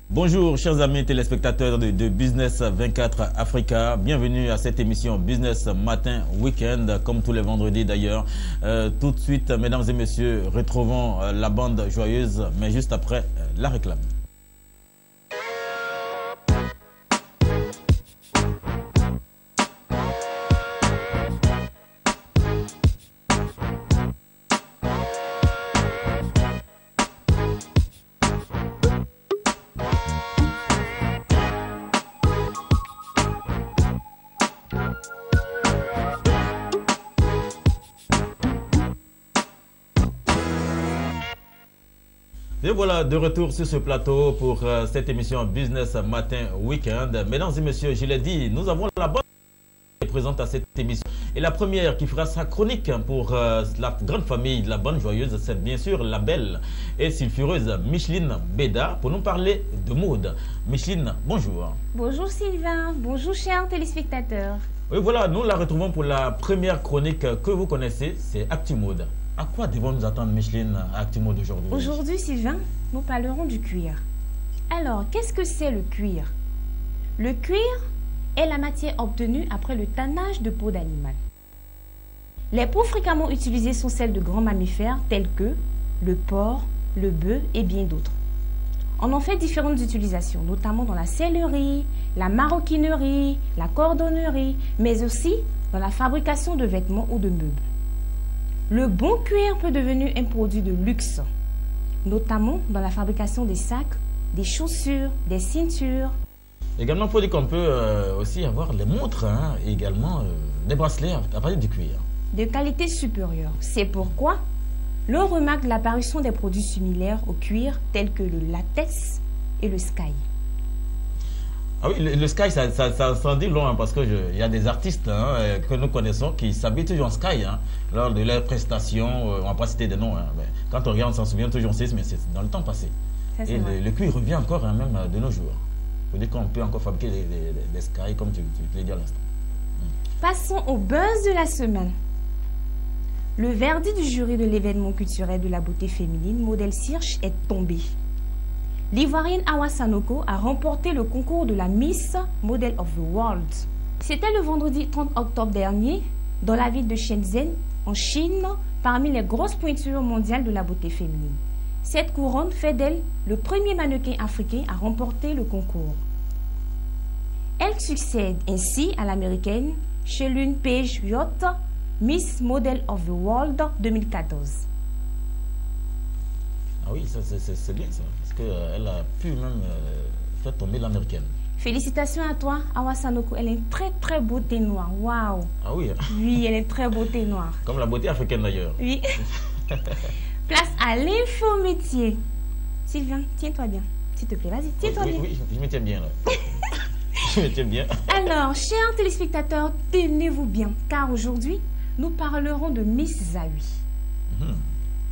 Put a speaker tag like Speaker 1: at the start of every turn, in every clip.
Speaker 1: Bonjour chers amis téléspectateurs de Business 24 Africa, bienvenue à cette émission Business Matin Week-end, comme tous les vendredis d'ailleurs. Tout de suite, mesdames et messieurs, retrouvons la bande joyeuse, mais juste après la réclame. Et voilà, de retour sur ce plateau pour cette émission Business Matin Week-end. Mesdames et messieurs, je l'ai dit, nous avons la bonne qui est présente à cette émission. Et la première qui fera sa chronique pour la grande famille de la bonne joyeuse, c'est bien sûr la belle et sulfureuse Micheline Béda pour nous parler de mode. Micheline, bonjour.
Speaker 2: Bonjour Sylvain, bonjour chers téléspectateurs.
Speaker 1: Oui, voilà, nous la retrouvons pour la première chronique que vous connaissez, c'est ActuMode. À quoi devons-nous attendre, Micheline, à ActuMode aujourd'hui?
Speaker 2: Aujourd'hui, Sylvain, nous parlerons du cuir. Alors, qu'est-ce que c'est le cuir? Le cuir est la matière obtenue après le tannage de peau d'animal. Les peaux fréquemment utilisées sont celles de grands mammifères tels que le porc, le bœuf et bien d'autres. On en fait différentes utilisations, notamment dans la sellerie, la maroquinerie, la cordonnerie, mais aussi dans la fabrication de vêtements ou de meubles. Le bon cuir peut devenir un produit de luxe, notamment dans la fabrication des sacs, des chaussures, des ceintures.
Speaker 1: Également, il faut dire qu'on peut aussi avoir les montres, et également des bracelets à partir du cuir.
Speaker 2: De qualité supérieure. C'est pourquoi l'on remarque l'apparition des produits similaires au cuir tels que le latex et le sky.
Speaker 1: Ah oui, le sky, ça s'en dit long, parce qu'il y a des artistes que nous connaissons qui s'habillent toujours en sky lors de leurs prestations. On ne va pas citer des noms, mais quand on regarde, on s'en souvient toujours, mais c'est dans le temps passé. Et le cuir revient encore même de nos jours. Il faut dire qu'on peut encore fabriquer des sky, comme tu l'as dit à l'instant.
Speaker 2: Passons au buzz de la semaine. Le verdict du jury de l'événement culturel de la beauté féminine, Modèle Cirque, est tombé. L'Ivoirienne Awa Sanoko a remporté le concours de la Miss Model of the World. C'était le vendredi 30 octobre dernier, dans la ville de Shenzhen, en Chine, parmi les grosses pointures mondiales de la beauté féminine. Cette couronne fait d'elle le premier mannequin africain à remporter le concours. Elle succède ainsi à l'américaine Shelune Page Yacht, Miss Model of the World 2014.
Speaker 1: Ah oui, c'est bien ça, parce qu'elle a pu même faire tomber l'américaine.
Speaker 2: Félicitations à toi, Awa Sanoko. Elle a une très très beau thé noir. Waouh!
Speaker 1: Ah oui?
Speaker 2: Oui, elle est très beau thé noir.
Speaker 1: Comme la beauté africaine d'ailleurs.
Speaker 2: Oui. Place à l'info-métier. Sylvain, tiens-toi bien. S'il te plaît, vas-y, tiens-toi bien.
Speaker 1: Oui, je me tiens bien là. Je me tiens bien.
Speaker 2: Alors, chers téléspectateurs, tenez-vous bien, car aujourd'hui, nous parlerons de Miss Zawi.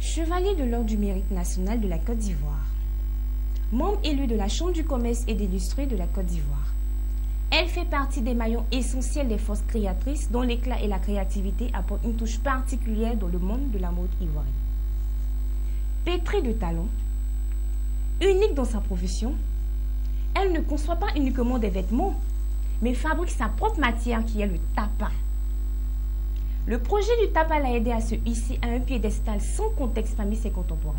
Speaker 2: Chevalier de l'Ordre du Mérite National de la Côte d'Ivoire. Membre élu de la Chambre du commerce et de l'industrie de la Côte d'Ivoire. Elle fait partie des maillons essentiels des forces créatrices dont l'éclat et la créativité apportent une touche particulière dans le monde de la mode ivoirienne. Pétrie de talent, unique dans sa profession, elle ne conçoit pas uniquement des vêtements, mais fabrique sa propre matière qui est le tapa. Le projet du tapa l'a aidé à se hisser à un piédestal sans contexte parmi ses contemporains.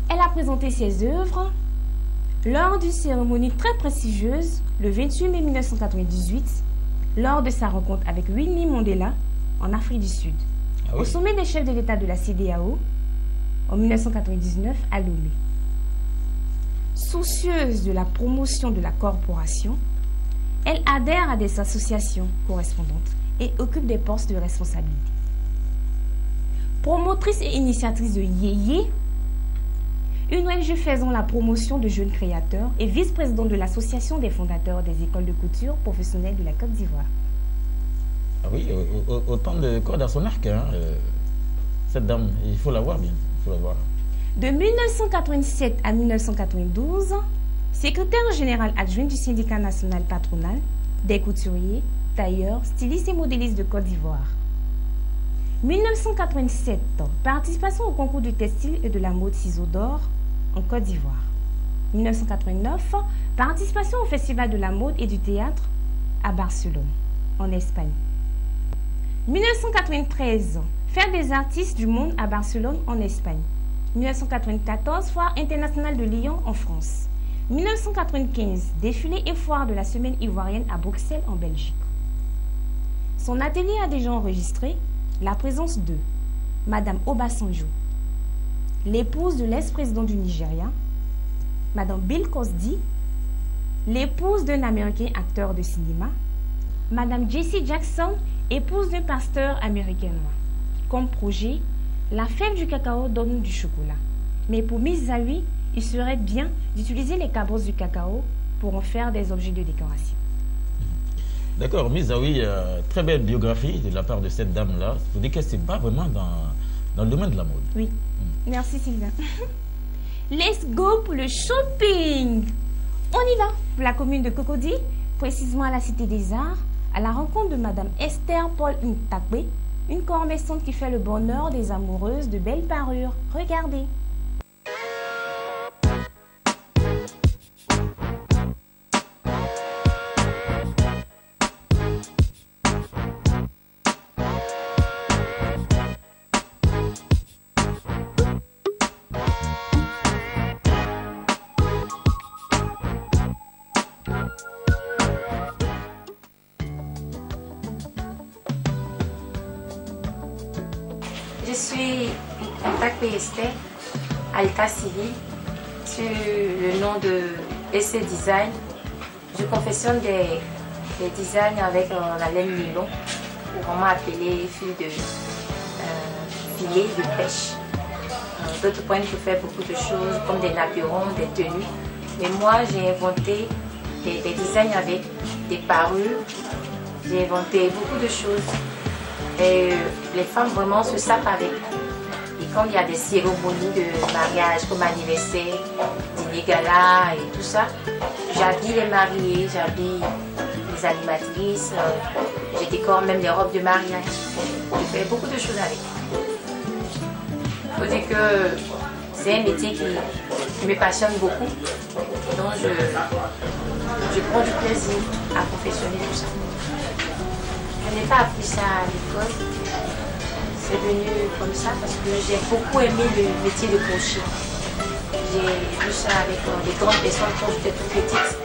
Speaker 2: Elle a présenté ses œuvres lors d'une cérémonie très prestigieuse le 28 mai 1998, lors de sa rencontre avec Winnie Mandela en Afrique du Sud, au sommet des chefs de l'État de la CEDEAO en 1999 à Lomé. Soucieuse de la promotion de la corporation, elle adhère à des associations correspondantes et occupe des postes de responsabilité. Promotrice et initiatrice de Yéyé, une ONG faisant la promotion de jeunes créateurs et vice-présidente de l'association des fondateurs des écoles de couture professionnelles de la Côte d'Ivoire.
Speaker 1: Ah oui, autant de cordes à son arc, cette dame, il faut la voir bien, il faut la voir.
Speaker 2: De 1987 à 1992, secrétaire général adjoint du syndicat national patronal des couturiers, tailleurs, stylistes et modélistes de Côte d'Ivoire. 1987, participation au concours du textile et de la mode ciseaux d'or en Côte d'Ivoire. 1989, participation au Festival de la mode et du théâtre à Barcelone, en Espagne. 1993, Fête des artistes du monde à Barcelone, en Espagne. 1994, Foire internationale de Lyon, en France. 1995, défilé et foire de la semaine ivoirienne à Bruxelles, en Belgique. Son atelier a déjà enregistré la présence de Madame Obasanjo, l'épouse de l'ex-président du Nigeria, Madame Bill Cosby, l'épouse d'un Américain acteur de cinéma, Madame Jessie Jackson, épouse d'un pasteur américain noir. Comme projet, la fève du cacao donne du chocolat. Mais pour Miss Zawi, il serait bien d'utiliser les cabosses du cacao pour en faire des objets de décoration.
Speaker 1: D'accord, Miss Zawi, très belle biographie de la part de cette dame-là. Vous dites que ce n'est pas vraiment dans le domaine de la mode.
Speaker 2: Oui, merci Sylvain. Let's go pour le shopping. On y va pour la commune de Cocody, précisément à la Cité des Arts, à la rencontre de Madame Esther Paul Ntakwe, une commerçante qui fait le bonheur des amoureuses de belles parures. Regardez.
Speaker 3: Je suis Ntakwe Esther, à l'état civil, sur le nom de EC Design. Je confectionne des designs avec la laine nylon, couramment appelée fil de filet de pêche. D'autres points, je fais beaucoup de choses comme des napperons, des tenues. Mais moi, j'ai inventé des designs avec des parures. J'ai inventé beaucoup de choses. Et les femmes vraiment se sapent avec. Et quand il y a des cérémonies de mariage, comme anniversaire, dîner gala et tout ça, j'habille les mariés, j'habille les animatrices, je décore même les robes de mariage. Je fais beaucoup de choses avec. Il faut dire que c'est un métier qui me passionne beaucoup. Donc je prends du plaisir à confectionner tout ça. Je n'ai pas appris ça à l'école. C'est venu comme ça parce que j'ai beaucoup aimé le métier de crochet. J'ai vu ça avec les grandes personnes quand j'étais toute petite.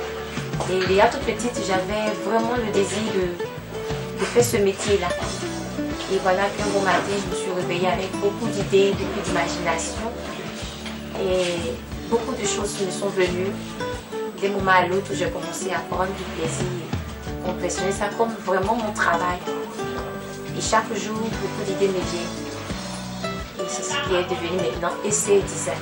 Speaker 3: Et déjà toute petite, j'avais vraiment le désir de faire ce métier-là. Et voilà qu'un beau matin, je me suis réveillée avec beaucoup d'idées, beaucoup d'imagination. Et beaucoup de choses me sont venues. D'un moment à l'autre, j'ai commencé à prendre du plaisir. Confectionner ça comme vraiment mon travail. Et chaque jour, beaucoup d'idées me viennent. Et c'est ce qui est devenu maintenant EC Design.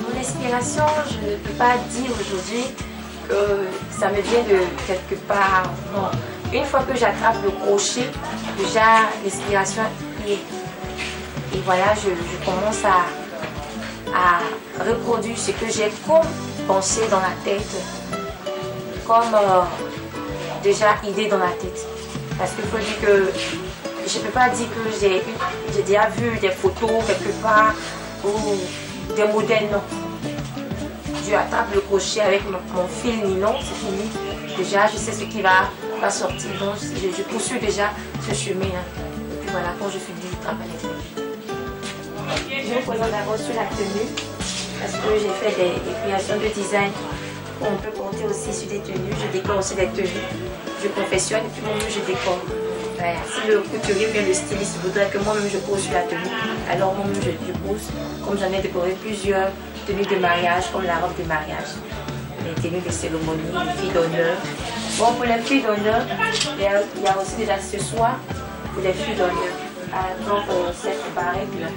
Speaker 3: Mon inspiration, je ne peux pas dire aujourd'hui que ça me vient de quelque part. Non. Une fois que j'attrape le crochet, déjà l'inspiration est. Et voilà, je commence à reproduire ce que j'ai comme pensé dans la tête, comme déjà idée dans la tête. Parce qu'il faut dire que je ne peux pas dire que j'ai déjà vu des photos quelque part ou des modèles, non. Je attrape le crochet avec mon fil nylon, c'est fini. Déjà, je sais ce qui va sortir, donc je poursuis déjà ce chemin-là. Et puis voilà, quand je finis le travail, je me présente d'abord sur la tenue parce que j'ai fait des créations de design qu'on peut porter aussi sur des tenues. Je décore aussi des tenues. Je confectionne et puis moi-même je décore. Voilà. Si le couturier vient, le styliste voudrait que moi-même je pose sur la tenue, alors moi-même je pose. Comme j'en ai décoré plusieurs tenues de mariage, comme la robe de mariage, les tenues de cérémonie, les filles d'honneur. Bon, pour les filles d'honneur, il y a aussi des accessoires pour les filles d'honneur. Donc cette barrette-là.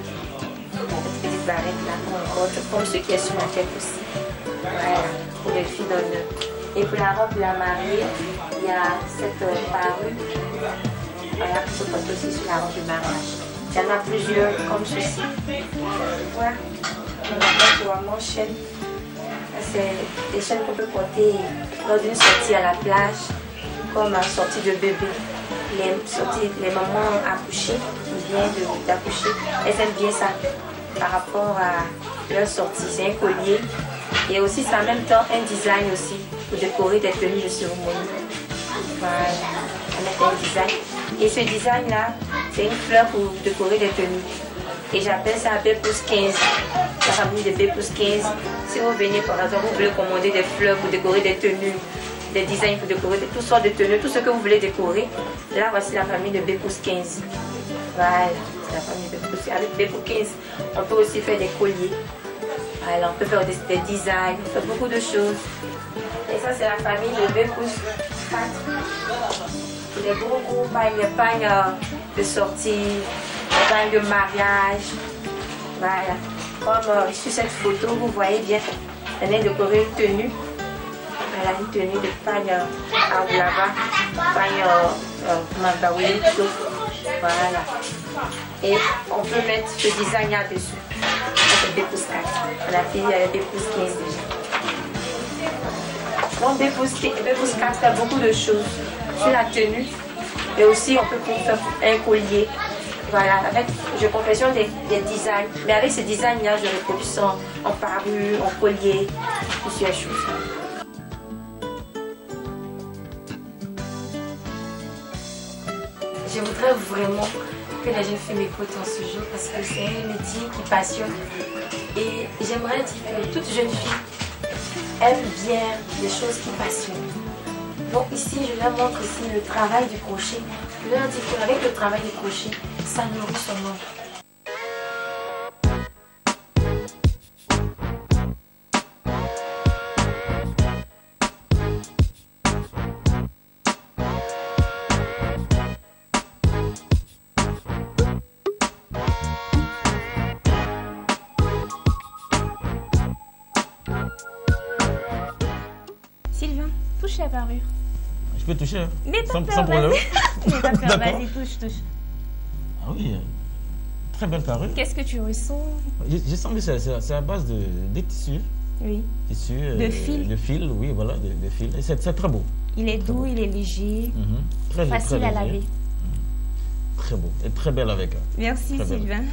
Speaker 3: Cette petite barrette là qu'on porte, comme ce qui est sur la tête aussi. Voilà, pour les filles d'honneur. Et pour la robe de la mariée, il y a cette parure. Voilà, qui se porte aussi sur la robe de mariage. Il y en a plusieurs comme ceci. Voilà, on appelle couramment chaîne. C'est des chaînes qu'on peut porter lors d'une sortie à la plage, comme une sortie de bébé. les mamans accouchées, qui viennent d'accoucher, elles aiment bien ça par rapport à leur sortie. C'est un collier et aussi c'est en même temps un design aussi pour décorer des tenues de cérémonie. Voilà, on met un design. Et ce design là, c'est une fleur pour décorer des tenues. Et j'appelle ça B+15, la famille de B+15. Si vous venez par exemple, vous voulez commander des fleurs pour décorer des tenues, des designs pour décorer toutes sortes de tenues, tout ce que vous voulez décorer. Là, voici la famille de B+15. Voilà, c'est la famille de B+15. Avec B+15, on peut aussi faire des colliers. Voilà, on peut faire des designs, on peut faire beaucoup de choses. Et ça, c'est la famille de B+4. Pour les gros pagnes de sortie, les pagnes de mariage. Voilà. Comme sur cette photo, vous voyez bien, elle est décorée une tenue. Elle a une tenue de pagne à oulava, pagne mandaoui, tout. Voilà. Et on peut mettre ce design là-dessus. C'est B+4. La fille a B+15 déjà. Donc B+4 fait beaucoup de choses sur la tenue. Et aussi on peut faire un collier. Voilà, avec, je confectionne des designs. Mais avec ces designs-là, je reproduis ça en parure, en collier, plusieurs choses. Je voudrais vraiment que les jeunes filles m'écoutent en ce jour parce que c'est un métier qui passionne. Et j'aimerais dire que toute jeune fille aime bien les choses qui passionnent. Donc ici, je leur montre ici le travail du crochet. Je leur dis qu'avec le travail du crochet, ça nourrit son monde.
Speaker 2: Sylvain, touche la parure.
Speaker 1: Je peux toucher, hein?
Speaker 2: Mais
Speaker 1: sans problème.
Speaker 2: N'aie pas peur, vas-y, touche.
Speaker 1: Ah oui, très belle parure.
Speaker 2: Qu'est-ce que tu ressens?
Speaker 1: Je sens que c'est à base de tissus.
Speaker 2: Oui.
Speaker 1: Tissus.
Speaker 2: De fil.
Speaker 1: De fil, oui, voilà, de fil. Et c'est très beau.
Speaker 2: Il est doux, il est léger,
Speaker 1: très,
Speaker 2: facile
Speaker 1: très
Speaker 2: à laver.
Speaker 1: Très beau et très belle avec.
Speaker 2: Merci
Speaker 1: très
Speaker 2: Sylvain. Belle.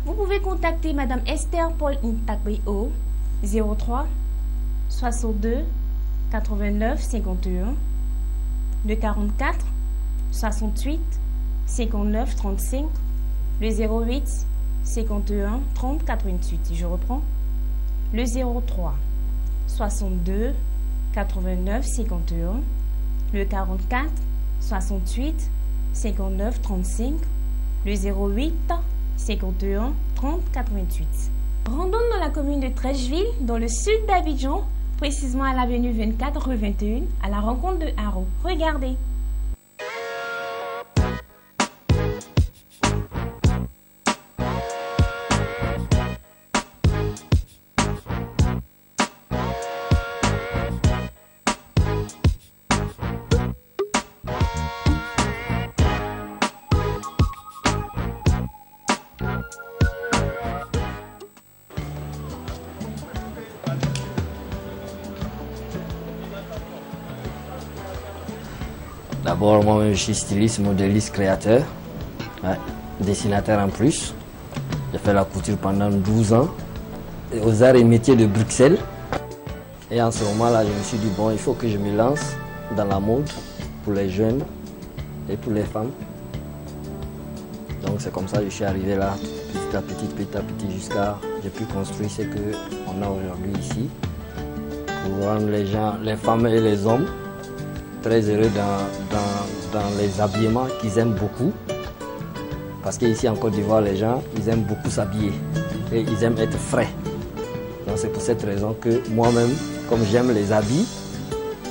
Speaker 2: Vous pouvez contacter Madame Esther Paul Intakwe au 03 62 89 51 le 44 68 59 35 le 08 51 30 88. Je reprends. Le 03 62 89 51 le 44 68 59 35 le 08 51 30 88. Rendons dans la commune de Trècheville, dans le sud d'Abidjan, précisément à l'avenue 24 rue 21, à la rencontre de Haro. Regardez.
Speaker 4: D'abord, moi-même, je suis styliste, modéliste, créateur, dessinateur en plus. J'ai fait la couture pendant 12 ans aux arts et métiers de Bruxelles. Et en ce moment-là, je me suis dit, bon, il faut que je me lance dans la mode pour les jeunes et pour les femmes. Donc c'est comme ça que je suis arrivé là, petit à petit, jusqu'à j'ai pu construire ce qu'on a aujourd'hui ici. Pour rendre les gens, les femmes et les hommes, très heureux dans les habillements qu'ils aiment beaucoup. Parce qu'ici en Côte d'Ivoire, les gens, ils aiment beaucoup s'habiller et ils aiment être frais. Donc c'est pour cette raison que moi-même, comme j'aime les habits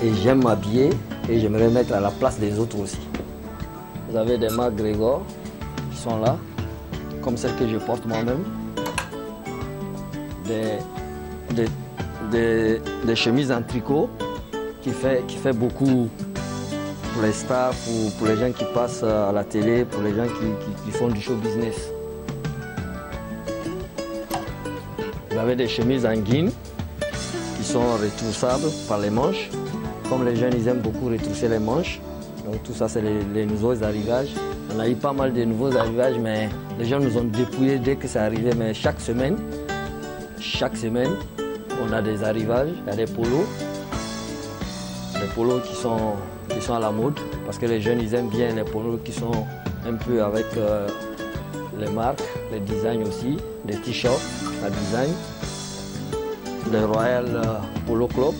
Speaker 4: et j'aime m'habiller et j'aimerais mettre à la place des autres aussi. Vous avez des marques Grégor qui sont là, comme celles que je porte moi-même. Des chemises en tricot qui fait beaucoup pour les stars, pour les gens qui passent à la télé, pour les gens qui font du show business. Vous avez des chemises en guine qui sont retroussables par les manches. Comme les jeunes, ils aiment beaucoup retrousser les manches. Donc tout ça, c'est les nouveaux arrivages. On a eu pas mal de nouveaux arrivages, mais les gens nous ont dépouillés dès que ça arrivait. Mais chaque semaine, on a des arrivages. Il y a des polos qui sont à la mode. Parce que les jeunes, ils aiment bien les polos qui sont un peu avec les marques, les designs aussi, des t-shirts à design, le Royal Polo Club.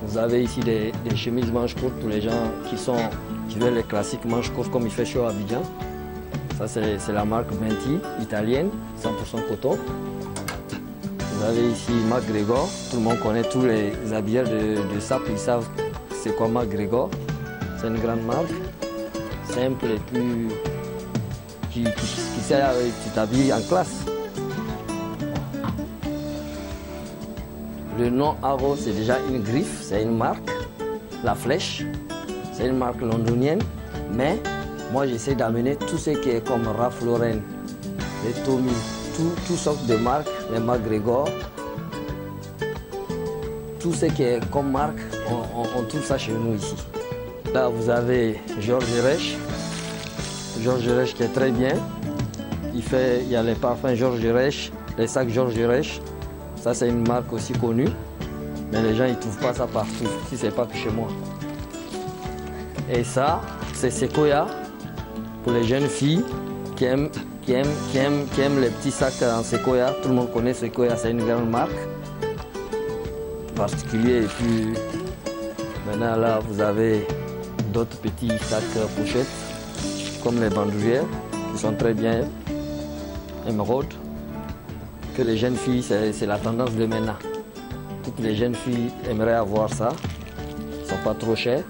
Speaker 4: Vous avez ici des chemises manches courtes pour les gens qui veulent les classiques manches courtes comme il fait chaud à Abidjan. Ça c'est la marque Venti, italienne, 100% coton. Vous avez ici MacGregor, tout le monde connaît, tous les habilleurs de SAP, ils savent c'est quoi MacGregor. C'est une grande marque, simple et plus qui sert à t'habiller en classe. Le nom Arrow, c'est déjà une griffe, c'est une marque. La Flèche, c'est une marque londonienne, mais moi j'essaie d'amener tout ce qui est comme Ralph Lauren, les Tommy, toutes sortes de marques, les MacGregor. Tout ce qui est comme marque, on trouve ça chez nous ici. Là, vous avez Georges Rech. Georges Rech qui est très bien. Il y a les parfums Georges Rech, les sacs Georges Rech. Ça, c'est une marque aussi connue. Mais les gens, ils ne trouvent pas ça partout, si ce n'est pas que chez moi. Et ça, c'est Sequoia, pour les jeunes filles qui aiment les petits sacs en Sequoia. Tout le monde connaît Sequoia, c'est une grande marque particulière. Et puis, maintenant, là, vous avez d'autres petits sacs pochettes, comme les bandoulières, qui sont très bien, émeraude, que les jeunes filles, c'est la tendance de maintenant. Toutes les jeunes filles aimeraient avoir ça, ils ne sont pas trop chers.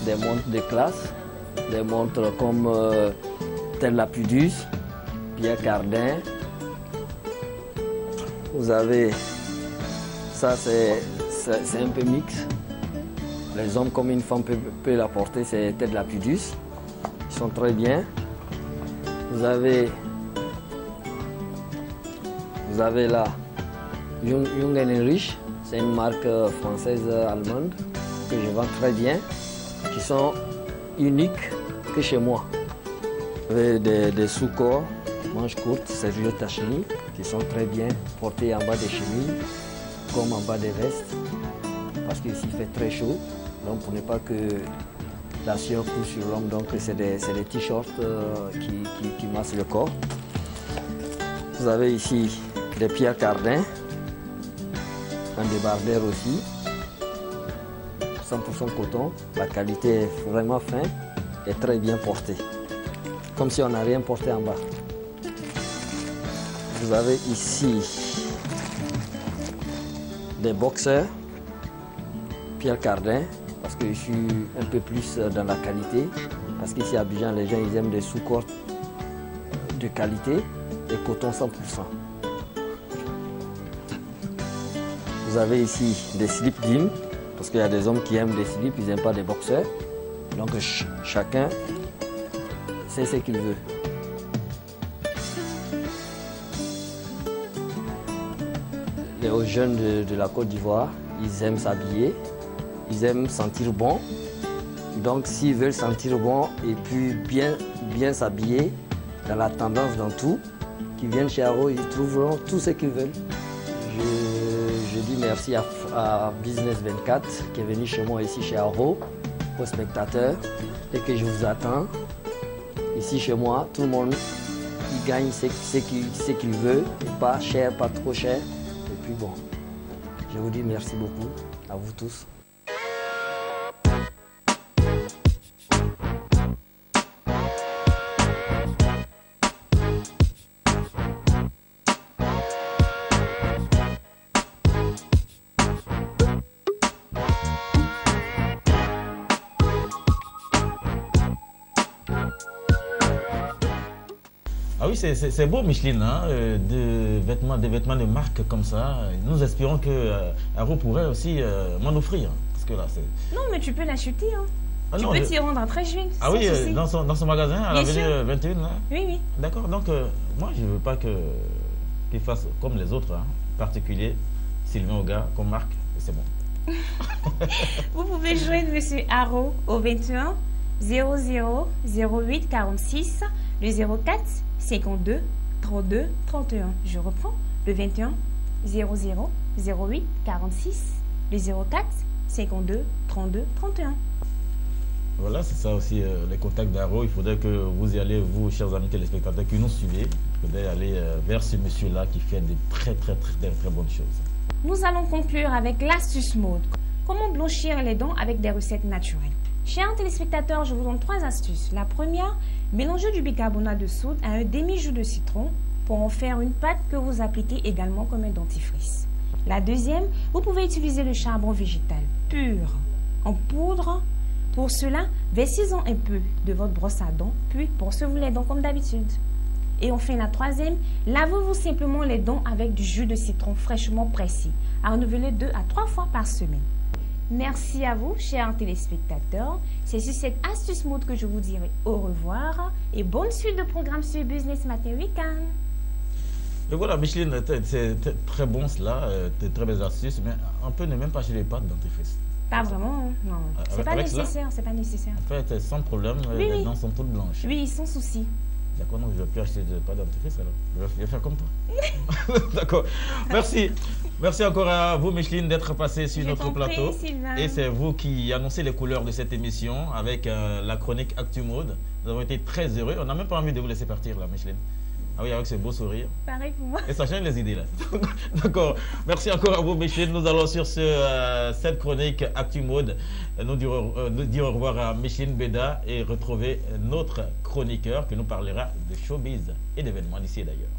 Speaker 4: Des montres de classe, des montres comme telle la Pudus, Pierre Cardin. Vous avez, ça c'est un peu mix. Les hommes comme une femme peut la porter, c'est telle la Pudus. Ils sont très bien. Vous avez là Jung & Heinrich, c'est une marque française-allemande que je vends très bien, qui sont uniques que chez moi. Vous avez des sous-corps, manches courtes, Sergio Tachini, qui sont très bien portés en bas des chemises, comme en bas des vestes, parce qu'ici il fait très chaud, donc pour ne pas que la sueur coule sur l'homme, donc c'est des t-shirts qui massent le corps. Vous avez ici des Pierre Cardin, un débardeur aussi, 100% coton, la qualité est vraiment fine et très bien portée, comme si on n'a rien porté en bas. Vous avez ici des boxers, Pierre Cardin, parce que je suis un peu plus dans la qualité, parce qu'ici à Abidjan, les gens ils aiment des sous-corps de qualité et coton 100%. Vous avez ici des slips jeans, parce qu'il y a des hommes qui aiment des slips, ils n'aiment pas des boxers. Donc chacun sait ce qu'il veut. Les jeunes de la Côte d'Ivoire, ils aiment s'habiller, ils aiment sentir bon. Donc s'ils veulent sentir bon et puis bien s'habiller, dans la tendance, dans tout, qu'ils viennent chez Arrow, ils trouveront tout ce qu'ils veulent. Je dis merci à Business 24 qui est venu chez moi ici chez Arrow, aux spectateurs, et que je vous attends ici chez moi. Tout le monde il gagne ce qu'il veut, et pas cher, pas trop cher. Et puis bon, je vous dis merci beaucoup à vous tous.
Speaker 1: Ah oui, c'est beau, Micheline, hein, des vêtements de marque comme ça. Nous espérons que Arrow pourrait aussi m'en offrir. Parce que là,
Speaker 2: non, mais tu peux l'acheter. Hein.
Speaker 1: Ah,
Speaker 2: tu peux t'y rendre après juin.
Speaker 1: Ah oui, dans son magasin, à l'avenue 21. Là.
Speaker 2: Oui, oui.
Speaker 1: D'accord, donc moi, je ne veux pas qu'il fasse comme les autres, hein, particuliers. Sylvain Oga comme marque, c'est bon.
Speaker 2: Vous pouvez joindre M. Haro au 21 00 08 46, le 04 52 32 31. Je reprends, le 21 00 08 46, le 04 52 32 31.
Speaker 1: Voilà, c'est ça aussi les contacts d'Haro. Il faudrait que vous y allez, vous, chers amis téléspectateurs, qui nous suivez. Il faudrait aller vers ce monsieur-là qui fait de très bonnes choses.
Speaker 2: Nous allons conclure avec l'astuce mode. Comment blanchir les dents avec des recettes naturelles. Chers téléspectateurs, je vous donne 3 astuces. La première, mélangez du bicarbonate de soude à un demi-jus de citron pour en faire une pâte que vous appliquez également comme un dentifrice. La deuxième, vous pouvez utiliser le charbon végétal pur en poudre. Pour cela, versez-en un peu de votre brosse à dents, puis brossez-vous les dents comme d'habitude. Et enfin, la troisième, lavez-vous simplement les dents avec du jus de citron fraîchement pressé, à renouveler 2 à 3 fois par semaine. Merci à vous, chers téléspectateurs. C'est sur cette astuce mode que je vous dirai au revoir et bonne suite de programme sur Business Matin Weekend.
Speaker 1: Et voilà, Micheline, c'est très bon cela, très belles astuces, mais on peut ne même pas acheter les pâtes dentifrice.
Speaker 2: Pas vraiment, non. C'est pas nécessaire, c'est pas nécessaire.
Speaker 1: En fait, sans problème, les dents sont toutes blanches.
Speaker 2: Oui, sans souci.
Speaker 1: D'accord, donc je ne vais plus acheter de pâte dentifrice alors. Je vais faire comme toi. D'accord. Merci. Merci encore à vous, Micheline, d'être passée sur notre plateau. Et c'est vous qui annoncez les couleurs de cette émission avec la chronique Actu Mode. Nous avons été très heureux. On n'a même pas envie de vous laisser partir là, Micheline. Ah oui, avec ce beau sourire.
Speaker 2: Pareil pour moi.
Speaker 1: Et ça change les idées là. D'accord. Merci encore à vous, Micheline. Nous allons sur cette chronique Actu Mode nous dire au revoir à Micheline Beda et retrouver notre chroniqueur qui nous parlera de showbiz et d'événements d'ici et d'ailleurs.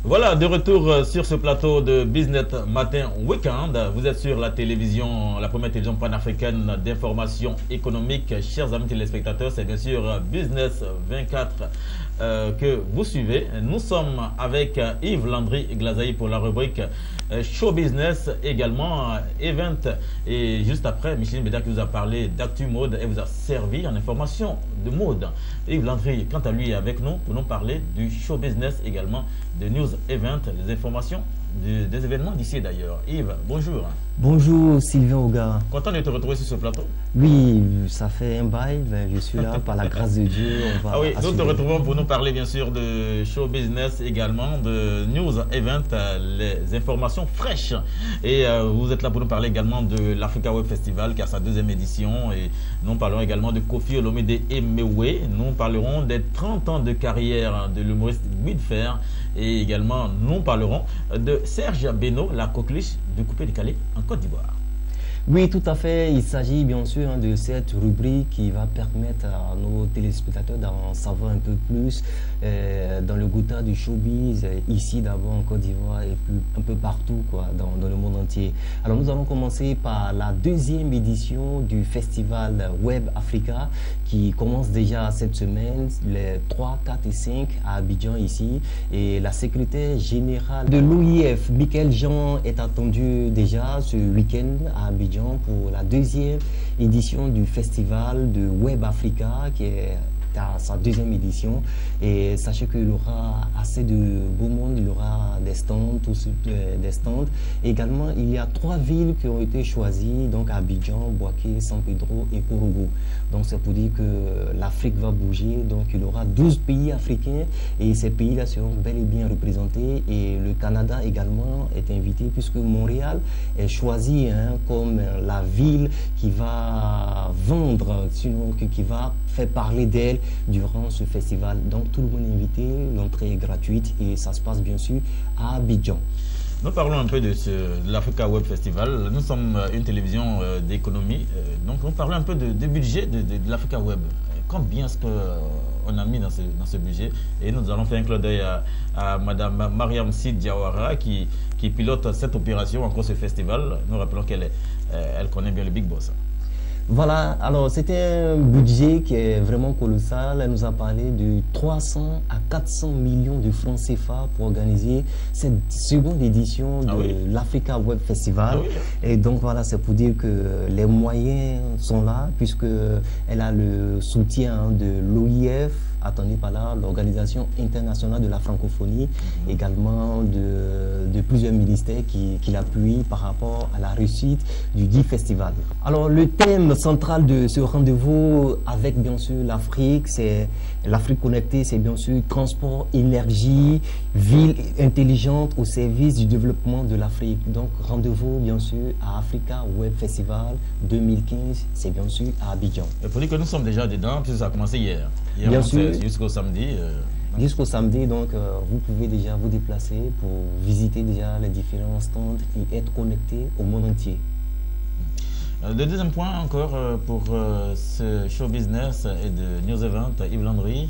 Speaker 1: Voilà, de retour sur ce plateau de Business Matin Weekend. Vous êtes sur la télévision, la première télévision panafricaine d'information économique. Chers amis téléspectateurs, c'est bien sûr Business 24 que vous suivez. Nous sommes avec Yves Landry Glazaï pour la rubrique Show Business, également Event. Et juste après, Micheline Beda qui vous a parlé d'Actu Mode et vous a servi en information de mode. Yves Landry, quant à lui, est avec nous pour nous parler du Show Business, également de News Event, des informations des événements d'ici et d'ailleurs. Yves, bonjour.
Speaker 4: Bonjour Sylvain Oga.
Speaker 1: Content de te retrouver sur ce plateau.
Speaker 4: Oui, ça fait un bail, je suis là par la grâce de Dieu.
Speaker 1: Nous te retrouvons pour nous parler bien sûr de show business, également de news event, les informations fraîches. Et vous êtes là pour nous parler également de l'Africa Web Festival qui a sa 2e édition. Et nous parlerons également de Kofi Olomide Emewe. Nous parlerons des 30 ans de carrière de l'humoriste Guy de Fer. Et également, nous parlerons de Serge Beno, la coqueluche du coupé-décalé en Côte d'Ivoire.
Speaker 4: Oui, tout à fait. Il s'agit bien sûr de cette rubrique qui va permettre à nos téléspectateurs d'en savoir un peu plus dans le goûtat du showbiz, ici d'abord en Côte d'Ivoire et puis un peu partout dans le monde entier. Alors nous allons commencer par la 2e édition du festival Web Africa qui commence déjà cette semaine, les 3, 4 et 5 à Abidjan ici. Et la secrétaire générale de l'OIF, Michael Jean, est attendue déjà ce week-end à Abidjan pour la 2e édition du festival de Web Africa qui est à sa 2e édition. Et sachez qu'il y aura assez de beau monde, il y aura des stands, des stands. Également, il y a 3 villes qui ont été choisies, donc Abidjan, Bouaké, San Pedro et Korogo. Donc c'est pour dire que l'Afrique va bouger. Donc il y aura 12 pays africains et ces pays-là seront bel et bien représentés. Et le Canada également est invité puisque Montréal est choisi comme la ville qui va vendre, sinon qui va faire parler d'elle durant ce festival. Donc tout le monde est invité, l'entrée est gratuite et ça se passe bien sûr à Abidjan.
Speaker 1: Nous parlons un peu de l'Africa Web Festival. Nous sommes une télévision d'économie, donc nous parlons un peu de budget de l'Africa Web. Combien est-ce qu'on a mis dans ce budget? Et nous allons faire un clin d'œil à Madame Mariam Sid Diawara qui pilote cette opération, encore ce festival. Nous rappelons qu'elle connaît bien le Big Boss.
Speaker 5: Voilà, alors c'était un budget qui est vraiment colossal. Elle nous a parlé de 300 à 400 millions de francs CFA pour organiser cette seconde édition de l'Africa Web Festival. Et donc voilà, c'est pour dire que les moyens sont là, puisque elle a le soutien de l'OIF, attendez par là, l'Organisation internationale de la francophonie, également de plusieurs ministères qui l'appuient par rapport à la réussite du dit festival. Alors le thème central de ce rendez-vous avec bien sûr l'Afrique, c'est l'Afrique connectée, c'est bien sûr transport, énergie, ville intelligente au service du développement de l'Afrique. Donc rendez-vous bien sûr à Africa Web Festival 2015, c'est bien sûr à Abidjan.
Speaker 1: Il faut dire que nous sommes déjà dedans, puisque ça a commencé hier.
Speaker 5: Bien sûr.
Speaker 1: Jusqu'au samedi.
Speaker 5: Jusqu'au samedi, donc vous pouvez déjà vous déplacer pour visiter déjà les différents stands et être connecté au monde entier.
Speaker 1: Le deuxième point encore pour ce show business et de News Event, Yves Landry.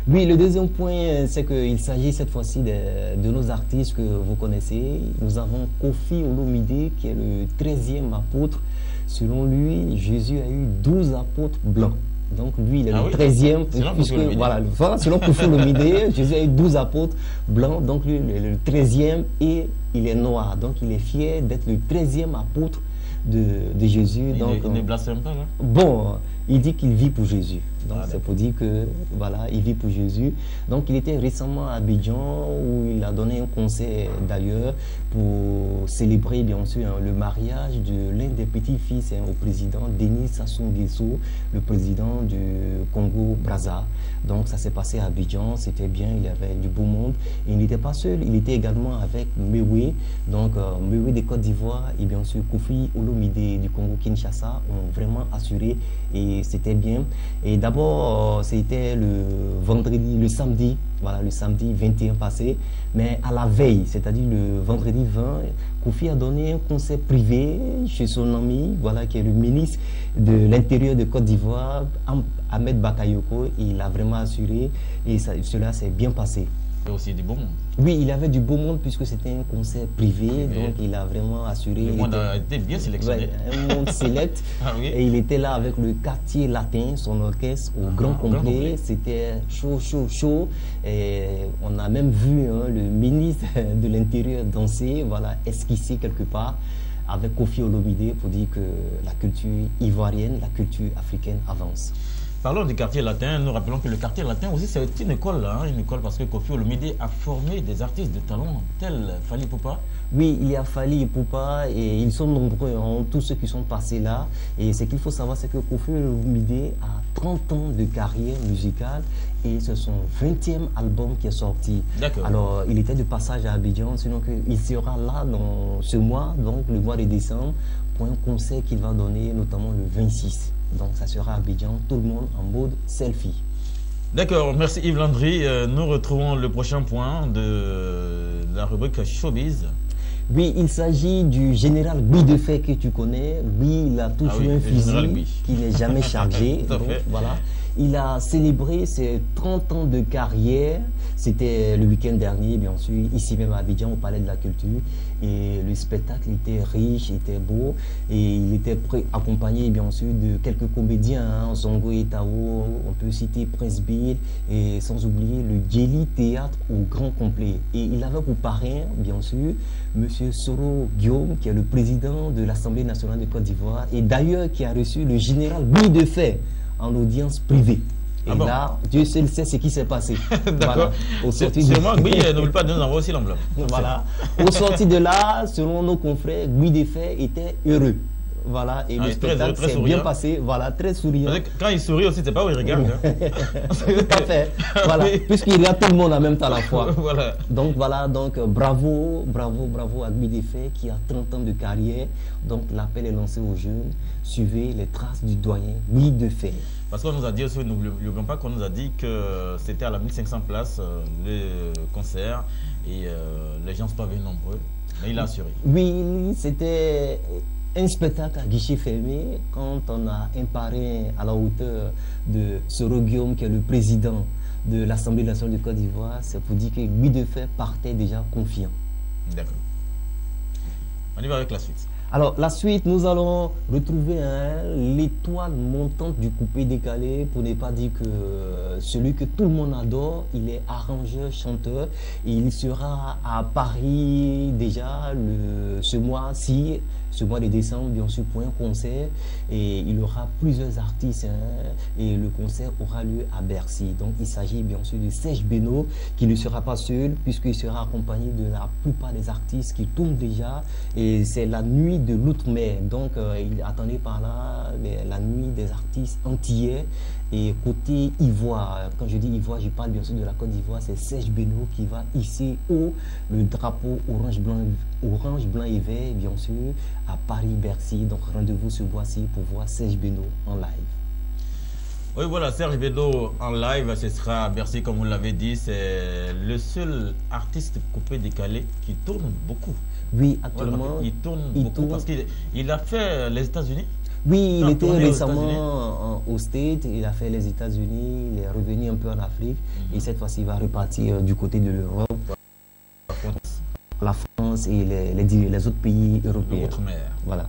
Speaker 5: Oui, le deuxième point, c'est qu'il s'agit cette fois-ci de nos artistes que vous connaissez. Nous avons Koffi Olomide qui est le 13e apôtre. Selon lui, Jésus a eu 12 apôtres blancs. Donc lui, il est le 13e, puisque voilà, selon Koffi Olomide, Jésus a eu 12 apôtres blancs, donc lui, il est le 13e et il est noir. Donc il est fier d'être le 13e apôtre de Jésus.
Speaker 1: Il ne blasphème pas là?
Speaker 5: Bon, il dit qu'il vit pour Jésus. Donc c'est pour dire que voilà, il vit pour Jésus. Donc il était récemment à Abidjan où il a donné un concert d'ailleurs pour célébrer bien sûr le mariage de l'un des petits-fils au président Denis Sassou Nguesso, le président du Congo-Brazza. Donc ça s'est passé à Abidjan, c'était bien, il y avait du beau monde. Et il n'était pas seul, il était également avec Mewe, donc Mewe de Côte d'Ivoire et bien sûr Koffi Olomide du Congo-Kinshasa ont vraiment assuré et c'était bien. Et d'abord, c'était le samedi, voilà, le samedi 21 passé, mais à la veille, c'est-à-dire le vendredi 20, Koffi a donné un concert privé chez son ami, voilà, qui est le ministre de l'Intérieur de Côte d'Ivoire, Ahmed Bakayoko, et il a vraiment assuré et cela s'est bien passé.
Speaker 1: Il y a aussi du beau monde.
Speaker 5: Oui, il avait du beau monde puisque c'était un concert privé, donc il a vraiment assuré.
Speaker 1: Le monde a été bien sélectionné.
Speaker 5: Ouais, un monde select. Et il était là avec le quartier latin, son orchestre au grand complet. C'était chaud, chaud, chaud. Et on a même vu le ministre de l'Intérieur danser, voilà, esquisser quelque part avec Koffi Olomide pour dire que la culture ivoirienne, la culture africaine avance.
Speaker 1: Parlons du quartier latin, nous rappelons que le quartier latin aussi c'est une école, une école parce que Koffi Olomide a formé des artistes de talent tels Fally Ipupa.
Speaker 5: Oui, il y a Fally Ipupa et ils sont nombreux, tous ceux qui sont passés là. Et ce qu'il faut savoir, c'est que Koffi Olomide a 30 ans de carrière musicale et c'est son 20e album qui est sorti. Alors, il était de passage à Abidjan, sinon il sera là dans ce mois, donc le mois de décembre, pour un concert qu'il va donner, notamment le 26. Donc ça sera à Abidjan, tout le monde en mode selfie.
Speaker 1: D'accord, merci Yves Landry. Nous retrouvons le prochain point de la rubrique Showbiz.
Speaker 5: Oui, il s'agit du général Guy Defay que tu connais. Guy, il a toujours un fusil qui n'est jamais chargé. Donc, voilà. Il a célébré ses 30 ans de carrière. C'était le week-end dernier, bien sûr, ici même à Abidjan, au Palais de la Culture. Et le spectacle était riche, était beau. Et il était accompagné, bien sûr, de quelques comédiens. Zongo Etao, on peut citer Prince Bill, et sans oublier le Djeli Théâtre au grand complet. Et il avait pour parrain, bien sûr, M. Soro Guillaume, qui est le président de l'Assemblée nationale de Côte d'Ivoire. Et d'ailleurs, qui a reçu le général Guy Defay en audience privée. Et là, Dieu seul sait ce qui s'est passé.
Speaker 1: D'accord. Sûrement, Guy, n'oublie pas de nous envoyer aussi l'enveloppe.
Speaker 5: Voilà. Au sorti de là, selon nos confrères, Guy Defay était heureux. Voilà, et le spectacle s'est bien passé, voilà, très souriant.
Speaker 1: Quand il sourit aussi, c'est pas où il regarde.
Speaker 5: Tout à fait, voilà, puisqu'il regarde tout le monde en même temps à la fois.
Speaker 1: Voilà.
Speaker 5: Donc voilà, donc bravo, bravo, bravo à Guy Defay qui a 30 ans de carrière. Donc l'appel est lancé aux jeunes, suivez les traces du doyen Guy Defay.
Speaker 1: Parce qu'on nous a dit aussi, n'oublions pas qu'on nous a dit que c'était à la 1500 places le concert et les gens ne sont pas venus nombreux, mais il a assuré.
Speaker 5: Oui, c'était un spectacle à guichet fermé quand on a un parrain à la hauteur de Soro Guillaume qui est le président de l'Assemblée nationale de Côte d'Ivoire. C'est pour dire que Guy Defay partait déjà confiant.
Speaker 1: D'accord. On y va avec la suite.
Speaker 5: Alors, la suite, nous allons retrouver l'étoile montante du coupé décalé, pour ne pas dire que celui que tout le monde adore. Il est arrangeur, chanteur, et il sera à Paris déjà ce mois-ci, ce mois de décembre, bien sûr, pour un concert. Et il y aura plusieurs artistes, et le concert aura lieu à Bercy. Donc, il s'agit bien sûr de Serge Beno, qui ne sera pas seul, puisqu'il sera accompagné de la plupart des artistes qui tournent déjà. Et c'est la nuit de l'outre-mer. Donc, il attendait par là la nuit des artistes antillais. Et côté Ivoire, quand je dis Ivoire, je parle bien sûr de la Côte d'Ivoire, c'est Serge Beno qui va hisser haut le drapeau orange, blanc et vert, bien sûr, à Paris-Bercy. Donc, rendez-vous ce mois-ci pour voir Serge Beno en live.
Speaker 1: Oui, voilà, Serge Beno en live, ce sera à Bercy, comme vous l'avez dit. C'est le seul artiste coupé décalé qui tourne beaucoup.
Speaker 5: Oui, actuellement.
Speaker 1: Voilà, il tourne beaucoup parce qu'il a fait les États-Unis.
Speaker 5: Oui, il était récemment aux States, il a fait les États-Unis, il est revenu un peu en Afrique, et cette fois-ci il va repartir du côté de l'Europe, la France et les autres pays européens. Voilà.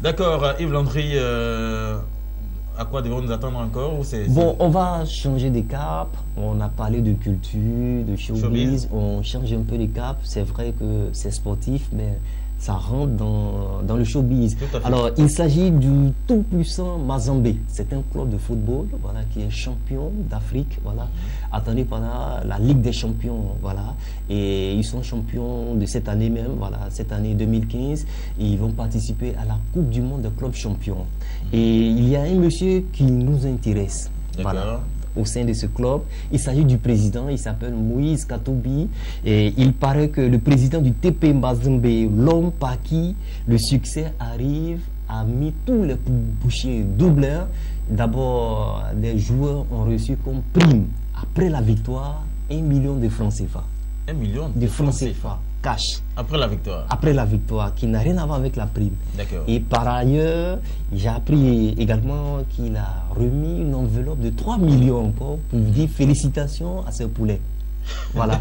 Speaker 1: D'accord, Yves Landry, à quoi devons-nous attendre encore
Speaker 5: Bon, on va changer de cap. On a parlé de culture, de showbiz. On change un peu de cap. C'est vrai que c'est sportif, mais ça rentre dans le showbiz. Alors, il s'agit du tout-puissant Mazembe. C'est un club de football, voilà, qui est champion d'Afrique, voilà, attendu pendant la Ligue des Champions, voilà. Et ils sont champions de cette année même, voilà, cette année 2015. Et ils vont participer à la Coupe du Monde des clubs champions. Et il y a un monsieur qui nous intéresse, voilà, au sein de ce club. Il s'agit du président, il s'appelle Moïse Katoubi, et il paraît que le président du TP Mazembe, l'homme par qui le succès arrive, a mis tous les bouchées doubleurs. D'abord, les joueurs ont reçu comme prime, après la victoire, 1 million de francs CFA.
Speaker 1: 1 million
Speaker 5: de francs CFA, cash.
Speaker 1: Après la victoire.
Speaker 5: Après la victoire, qui n'a rien à voir avec la prime.
Speaker 1: D'accord.
Speaker 5: Et par ailleurs, j'ai appris également qu'il a remis une enveloppe de 3 millions encore pour dire félicitations à ses poulets. Voilà.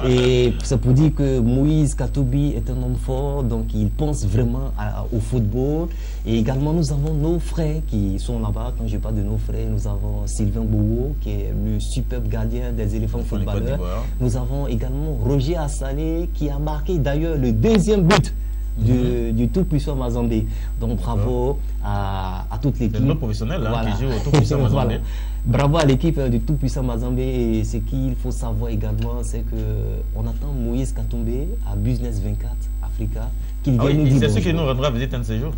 Speaker 5: Et c'est pour dire que Moïse Katoubi est un homme fort, donc il pense vraiment au football. Et également, nous avons nos frères qui sont là-bas. Quand je parle de nos frères, nous avons Sylvain Bowo, qui est le superbe gardien des éléphants footballeurs. Nous avons également Roger Assalé, qui a marqué d'ailleurs le deuxième but du tout-puissant Mazembe. Donc bravo à toute l'équipe.
Speaker 1: C'est notre professionnel qui joue au tout-puissant Mazembe. Voilà.
Speaker 5: Bravo à l'équipe du tout-puissant Mazembe. Et ce qu'il faut savoir également, c'est qu'on attend Moïse Katoubi à Business 24 Africa.
Speaker 1: C'est ce qui nous rendra visite un de ces jours.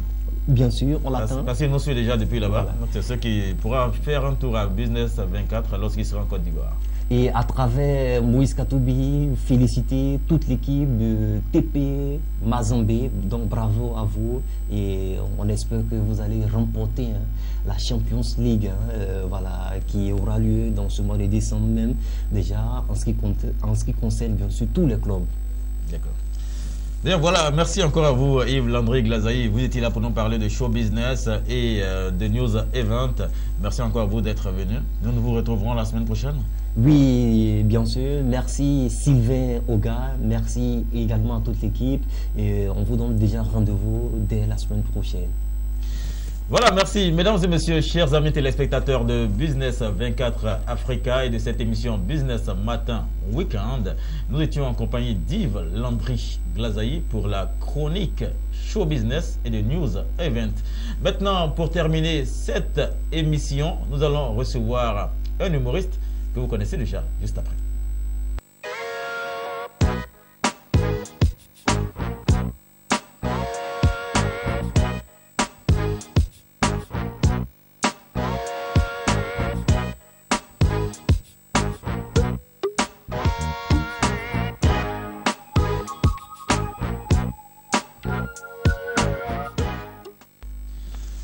Speaker 5: Bien sûr, on l'attend.
Speaker 1: Parce qu'il nous suit déjà depuis là-bas. Voilà. C'est ce qui pourra faire un tour à Business 24 lorsqu'il sera en Côte d'Ivoire.
Speaker 5: Et à travers Moïse Katoubi, féliciter toute l'équipe de TP Mazembe. Donc bravo à vous, et on espère que vous allez remporter la Champions League, voilà, qui aura lieu dans ce mois de décembre même, déjà en ce qui concerne bien sûr tous les clubs.
Speaker 1: D'accord. Bien, voilà, merci encore à vous Yves Landry Glazaï. Vous étiez là pour nous parler de show business et de news event. Merci encore à vous d'être venu. Nous vous retrouverons la semaine prochaine.
Speaker 5: Oui, bien sûr. Merci Sylvain Oga. Merci également à toute l'équipe. Et on vous donne déjà rendez-vous dès la semaine prochaine.
Speaker 1: Voilà, merci. Mesdames et messieurs, chers amis téléspectateurs de Business 24 Africa et de cette émission Business Matin Weekend, nous étions en compagnie d'Yves Landry Glazaï pour la chronique Show Business et de News Event. Maintenant, pour terminer cette émission, nous allons recevoir un humoriste que vous connaissez déjà, juste après.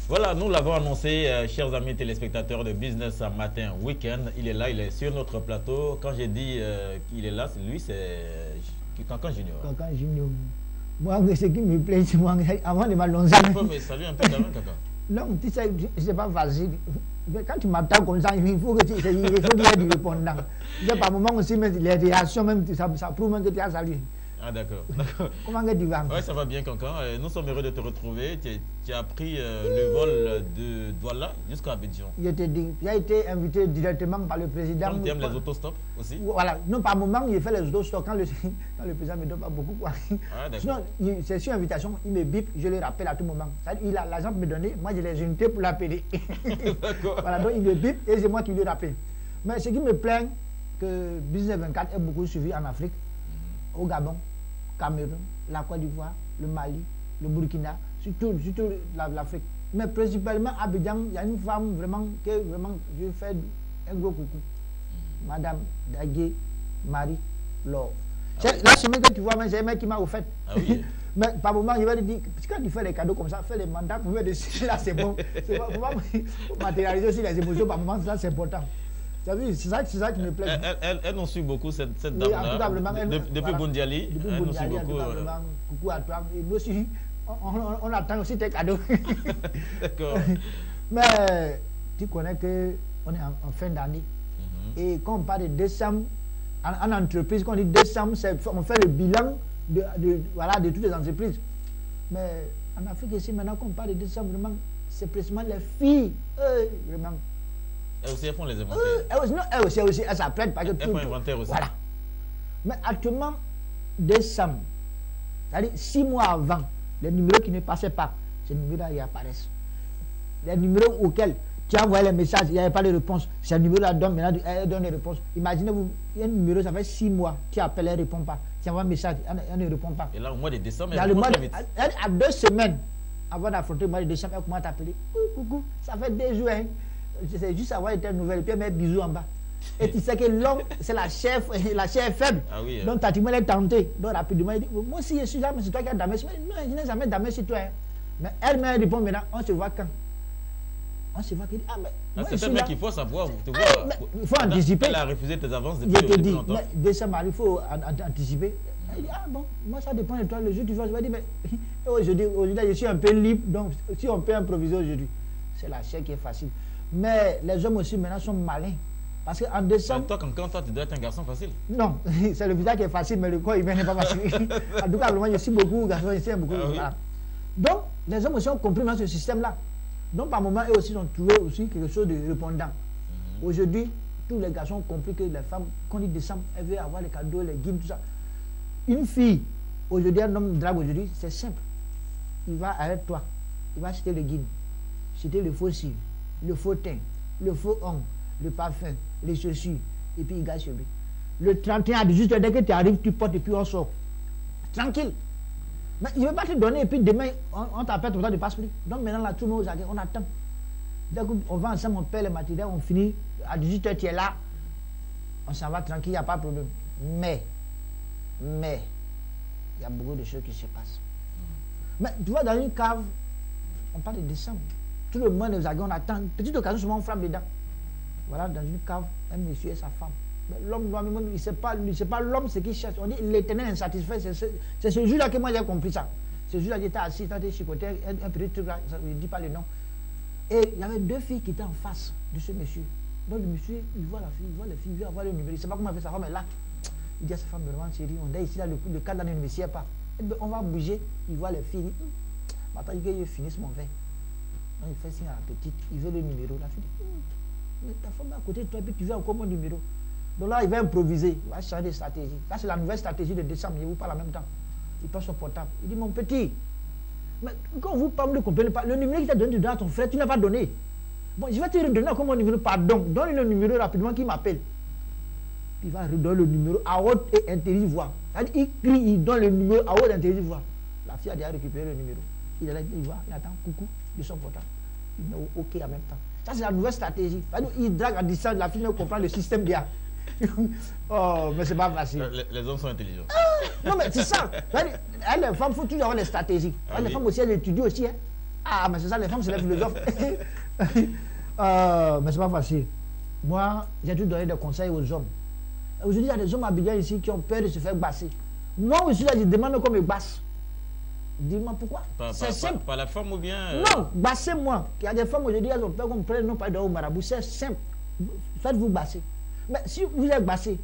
Speaker 1: Voilà, nous l'avons annoncé, chers amis téléspectateurs de Business Matin Weekend. Il est là, il est sur notre plateau. Quand j'ai dit qu'il est là, lui, c'est Cancan Junior.
Speaker 6: Cancan Junior. Moi, ce qui me plaît, c'est moi, avant de m'annoncer.
Speaker 1: Tu peux me saluer un peu quand même, Cancan.
Speaker 6: Non, tu sais, c'est pas facile. Quand tu m'attends comme ça, il faut que tu aies du répondant. Par moment aussi, mais les réactions, même, ça prouve même que tu as salué.
Speaker 1: Ah, d'accord.
Speaker 6: Comment tu vas?
Speaker 1: Oui, ça va bien, Cancan. Nous sommes heureux de te retrouver. Tu as pris le vol de Douala jusqu'à Abidjan.
Speaker 6: Je te dis, j'ai été invité directement par le président.
Speaker 1: Tu aimes les autostops aussi?
Speaker 6: Voilà. Non, par moment, il fait les autostops quand le président ne me donne pas beaucoup. Quoi.
Speaker 1: Ah,
Speaker 6: sinon, c'est sur invitation, il me bip, je le rappelle à tout moment. Il a l'argent pour me donner, moi j'ai les unités pour l'appeler.
Speaker 1: D'accord.
Speaker 6: Voilà, donc il me bip et c'est moi qui le rappelle. Mais ce qui me plaint, que Business 24 est beaucoup suivi en Afrique, au Gabon, Cameroun, la Côte d'Ivoire, le Mali, le Burkina, surtout l'Afrique. Mais principalement à Abidjan, il y a une femme vraiment que je fais un gros coucou. Madame Dagué Marie Laure. La semaine que tu vois, c'est un mec qui m'a offert.
Speaker 1: Ah oui.
Speaker 6: Mais par moment, il va te dire, quand tu fais les cadeaux comme ça, fais les mandats pour me dessus, là c'est bon. Il faut matérialiser aussi les émotions par moment, ça c'est important. C'est ça qui me plaît.
Speaker 1: Elle nous suit beaucoup, cette dame-là. Depuis voilà. Bondiali. Elle nous suit beaucoup.
Speaker 6: Coucou à toi. Et nous aussi, on attend aussi tes cadeaux.
Speaker 1: D'accord.
Speaker 6: Mais tu connais qu'on est en fin d'année. Et quand on parle de décembre, en entreprise, quand on dit décembre, on fait le bilan de toutes les entreprises. Mais en Afrique ici, maintenant qu'on parle de décembre, vraiment, c'est précisément les filles. Vraiment.
Speaker 1: Elles aussi, elles font les inventaires.
Speaker 6: Elles aussi, elles s'apprennent parce que
Speaker 1: elles font inventaire aussi.
Speaker 6: Voilà. Mais actuellement, décembre, c'est-à-dire 6 mois avant, les numéros qui ne passaient pas, ces numéros-là, ils apparaissent. Les numéros auxquels tu as envoyé les messages, il n'y avait pas de réponse. Ces numéros-là maintenant, elles donnent les réponses. Imaginez-vous, il y a un numéro, ça fait 6 mois, tu appelles, elle ne répond pas. Tu envoies un message, elle ne répond pas.
Speaker 1: Et là, au mois de décembre, elle répond très vite.
Speaker 6: À 2 semaines avant d'affronter le mois de décembre, elle commence à t'appeler. Coucou, ça fait 2 jours, hein. C'est juste avoir été nouvelle, puis elle met bisous en bas. Et tu sais que l'homme, c'est la chair faible.
Speaker 1: Ah oui,
Speaker 6: donc, tu as tenté. Donc, rapidement, il dit, moi aussi, je suis là, mais c'est toi qui as damé. Non, je n'ai jamais damé sur toi. Hein. Mais elle-même répond maintenant, on se voit quand? On se voit qu'il dit, ah, mais.
Speaker 1: C'est tellement qu'il faut savoir.
Speaker 6: Il faut anticiper.
Speaker 1: Elle a refusé tes avances depuis longtemps.
Speaker 6: Mais décembre, il faut anticiper. Elle dit, ah bon, moi ça dépend de toi. Le jour tu vas dire, mais aujourd'hui, je suis un peu libre, donc si on peut improviser aujourd'hui, c'est la chair qui est facile. Mais les hommes aussi maintenant sont malins. Parce qu'en décembre.
Speaker 1: Toi, quand tu dois être un garçon facile.
Speaker 6: Non, c'est le visage qui est facile, mais le corps il n'est pas facile. En tout cas, moi je suis beaucoup garçon, je suis beaucoup.
Speaker 1: Ah, oui.
Speaker 6: Voilà. Donc, les hommes aussi ont compris dans ce système-là. Donc, par moment, eux aussi ont trouvé aussi quelque chose de répondant. Aujourd'hui, tous les garçons ont compris que les femmes, quand ils décembre, elles veulent avoir les cadeaux, les guides, tout ça. Une fille, aujourd'hui, un homme drague aujourd'hui, c'est simple. Il va avec toi, il va acheter le guide, acheter le faux cils, le faux teint, le faux ongle, le parfum, les chaussures, et puis il gagne chez lui. Le 31 à 18h, dès que tu arrives, tu portes et puis on sort. Tranquille. Mais il ne veut pas te donner et puis demain, on t'appelle ton temps de passe-prix. Donc maintenant, là, tout le monde, on attend. Dès qu'on va ensemble, on paie les matériels, on finit. À 18h, tu es là. On s'en va tranquille, il n'y a pas de problème. Mais, il y a beaucoup de choses qui se passent. Mais tu vois, dans une cave, on parle de décembre. Tout le monde est on attend. Petite occasion, souvent on frappe dedans. Voilà, dans une cave, un monsieur et sa femme. L'homme, il ne sait pas l'homme ce qu'il cherche. On dit l'éternel insatisfait. C'est ce jour-là que moi j'ai compris ça. Ce jour-là, j'étais assis, j'étais chicoté, un petit truc là, je ne dis pas le nom. Et il y avait 2 filles qui étaient en face de ce monsieur. Donc le monsieur, il voit la fille, il voit les filles, il veut avoir le numéro. Il ne sait pas comment il fait sa femme, mais là, il dit à sa femme, vraiment chérie, on est ici, là, le cadre là ne me sied pas. Et bien, on va bouger, il voit les filles, il dit, attends, je finisse mon verre. Donc il fait signe à la petite, il veut le numéro. La fille dit, mais ta femme est à côté de toi, et puis tu veux encore mon numéro. Donc là, il va improviser, il va changer de stratégie. Là, c'est la nouvelle stratégie de décembre, il vous parle en même temps. Il prend son portable, il dit, mon petit, mais quand vous parlez, ne comprenez pas, le numéro qu'il t'a donné à ton frère, tu ne l'as pas donné. Bon, je vais te redonner encore mon numéro, pardon, donne le numéro rapidement qui m'appelle. Il va redonner le numéro à haute et intelligente voix. Il crie, il donne le numéro à haute et intelligente voix. La fille a déjà récupéré le numéro. Il est là, il voit, il attend, coucou, de son portable. Il met OK en même temps. Ça, c'est la nouvelle stratégie. Il drague à distance, la fille ne comprend le système bien. Oh, mais c'est pas facile.
Speaker 1: Les hommes sont intelligents.
Speaker 6: Non, mais c'est ça. Les femmes, il faut toujours avoir des stratégies. Les femmes aussi, elles étudient aussi. Hein. Ah, mais c'est ça, les femmes, c'est les philosophes. Mais c'est pas facile. Moi, j'ai toujours donné des conseils aux hommes. Aujourd'hui, il y a des hommes habillés ici qui ont peur de se faire basser. Moi aussi, là, je demande qu'on me basse. Dis-moi pourquoi. C'est simple.
Speaker 1: Pas la femme ou bien.
Speaker 6: Non, bassez-moi. Il y a des femmes aujourd'hui, elles ont peur qu'on prenne non pas de marabout. C'est simple. Faites-vous basser. Mais si vous êtes bassé,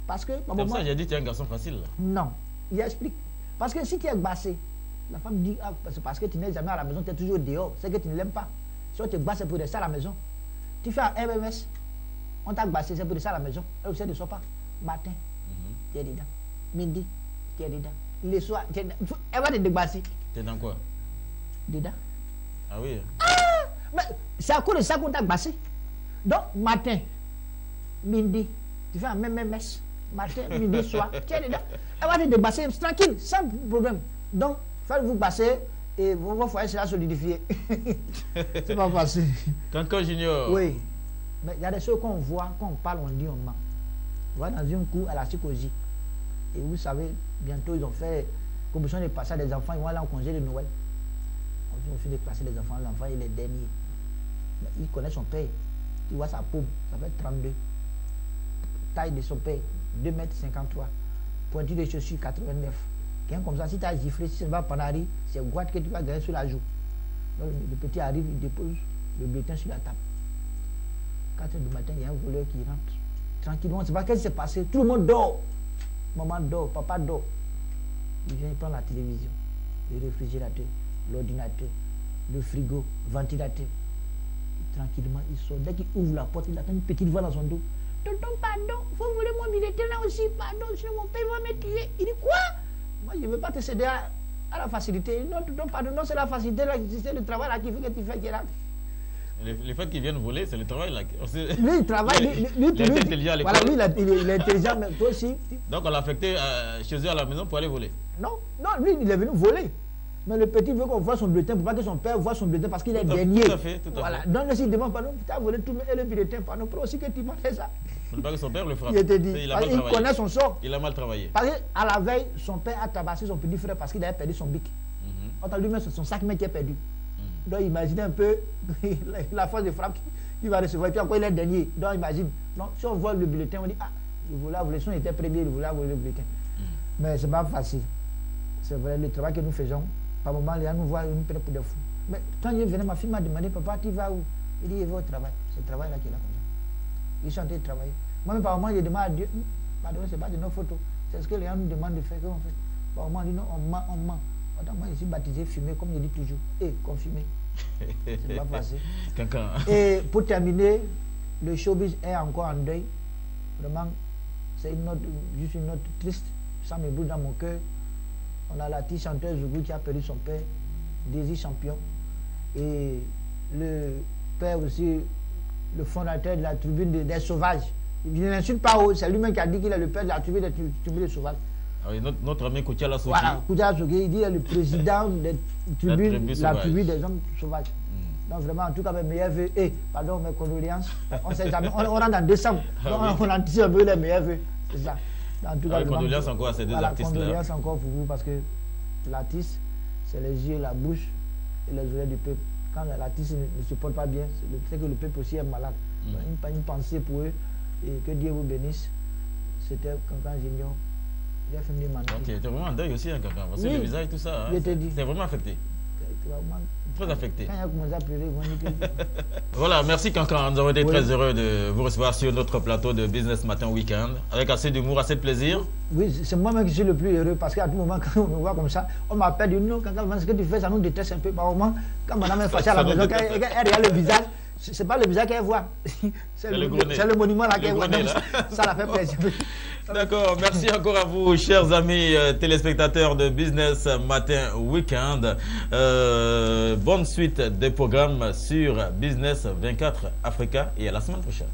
Speaker 6: parce que.
Speaker 1: Comme ça, j'ai dit que tu es un garçon facile. Là.
Speaker 6: Non. Il explique. Parce que si tu es bassé, la femme dit, ah, c'est parce que tu n'es jamais à la maison, tu es toujours dehors, c'est que tu ne l'aimes pas. Si on te basse, c'est pour rester à la maison. Tu fais un MMS, on t'a bassé, c'est pour rester à la maison. Elle ne sort pas. Matin, tu es dedans. Midi, tu es dedans. Le soir, tu es dedans. Elle va te débasser.
Speaker 1: Tu es dans quoi?
Speaker 6: Dedans.
Speaker 1: Ah oui.
Speaker 6: Ah, mais c'est à cause de ça qu'on t'a bassé. Donc, matin, midi, tu fais un MMS. Matin, midi, soir, tu es dedans. Elle va te débasser tranquille, sans problème. Donc, faites-vous passer et vos foyers sera solidifié. C'est pas facile.
Speaker 1: Cancan Junior.
Speaker 6: Oui. Mais il y a des choses qu'on voit, quand on parle, on dit, on ment. On va dans une cour à la psychologie. Et vous savez, bientôt, ils ont fait commission de passer des enfants, ils vont aller en congé de Noël. On fait de classer les enfants, l'enfant il est dernier. Mais il connaît son père. Il voit sa paume, ça fait 32. Taille de son père, 2,53 m. Pointure de chaussures, 89. Quelqu'un comme ça, si tu as giflé, si ça ne va pas en c'est droite que tu vas gagner sur la joue. Donc, le petit arrive, il dépose le bulletin sur la table. 4 h du matin, il y a un voleur qui rentre. Tranquillement, on ne sait pas ce qui s'est passé. Tout le monde dort. Maman dort, papa dort. Il vient, il prend la télévision, le réfrigérateur, l'ordinateur, le frigo, le ventilateur. Et tranquillement, il sort. Dès qu'il ouvre la porte, il attend une petite voix dans son dos. Tonton, pardon, vous voulez mon militaire là aussi, pardon, sinon mon père va me tuer. Il dit quoi? Moi, je ne veux pas te céder à la facilité. Non, tonton, pardon, non, c'est la facilité, c'est le travail là qui fait que tu fais qu'il là.
Speaker 1: Le fait qu'ils viennent voler, c'est le travail là.
Speaker 6: Lui, il travaille. Lui,
Speaker 1: il est intelligent à l'école.
Speaker 6: Voilà, lui, il est intelligent, mais toi aussi.
Speaker 1: Donc, on l'a affecté chez eux à la maison pour aller voler.
Speaker 6: Non, non, lui, il est venu voler. Mais le petit veut qu'on voit son bulletin pour pas que son père voit son bulletin parce qu'il est dernier.
Speaker 1: Tout à fait, tout à fait.
Speaker 6: Voilà. Donc, s'il demande, pardon, tu as volé tout le bulletin, pardon, pour aussi que tu m'as fait ça.
Speaker 1: Il pas que son père le frappe.
Speaker 6: Il te dit, il connaît son sort.
Speaker 1: Il a mal travaillé.
Speaker 6: Parce qu'à la veille, son père a tabassé son petit frère parce qu'il avait perdu son bic. On a lui-même son sac mais qui est perdu. Donc imaginez un peu la force de frappe qu'il va recevoir. Et puis encore il est dernier. Donc imagine. Donc, si on voit le bulletin, on dit, ah, le voleur, son était premier, le voleur, le bulletin. Mais ce n'est pas facile. C'est vrai, le travail que nous faisons, par moment, les gens nous voient une période pour des fous. Mais quand je venais, ma fille m'a demandé, papa, tu vas où? Il dit, il va au travail. C'est le travail là qu'il a comme ça. Ils sont en train de travailler. Moi-même, par moment, je demande à Dieu, pardon, ce n'est pas de nos photos. C'est ce que les gens nous demandent de faire. Comment on fait? Par moment, on dit non, on ment, on ment. Moi, je suis baptisé, fumé, comme je dis toujours. Et confirmé. C'est pas facile. Et pour terminer, le showbiz est encore en deuil. Vraiment, c'est juste une note triste. Ça me brûle dans mon cœur. On a la petite chanteuse Zougou qui a perdu son père, Désir Champion. Et le père aussi, le fondateur de la tribune des Sauvages. Il ne l'insulte pas, c'est lui-même qui a dit qu'il est le père de la tribune des Sauvages.
Speaker 1: Ah oui, notre ami Koutiala Soki.
Speaker 6: Voilà, Koutiala Soki, il dit qu'il est le président de la tribu des hommes sauvages. Donc vraiment, en tout cas, mes meilleurs vœux. Et, pardon, mes condoléances. On sait jamais, on rentre en décembre. Donc on anticipe un peu les meilleurs vœux. C'est ça. En tout cas,
Speaker 1: condoléances encore à ces deux artistes-là.
Speaker 6: Condoléances encore pour vous parce que l'artiste, c'est les yeux, la bouche et les oreilles du peuple. Quand l'artiste ne se porte pas bien, c'est que le peuple aussi est malade. Donc, une pensée pour eux et que Dieu vous bénisse. C'était Cancan Junior.
Speaker 1: Ok, tu es vraiment en deuil aussi, hein, Cancan. Parce que le visage et tout ça, hein, c'est vraiment affecté. Très affecté.
Speaker 6: Quand il a commencé à pleurer, ils vont dire que...
Speaker 1: Voilà, merci Cancan. Nous avons été très heureux de vous recevoir sur notre plateau de Business Matin Weekend. Avec assez d'humour, assez de plaisir.
Speaker 6: Oui, c'est moi-même qui suis le plus heureux parce qu'à tout moment, quand on me voit comme ça, on m'appelle, dit non, Cancan, ce que tu fais, ça nous déteste un peu. Par moment, quand madame est fâchée à la maison, quand elle regarde le visage, c'est pas le visage qu'elle voit. C'est le monument là qu'elle voit. Ça la fait plaisir.
Speaker 1: D'accord, merci encore à vous, chers amis téléspectateurs de Business Matin Weekend. Bonne suite des programmes sur Business 24 Africa et à la semaine prochaine.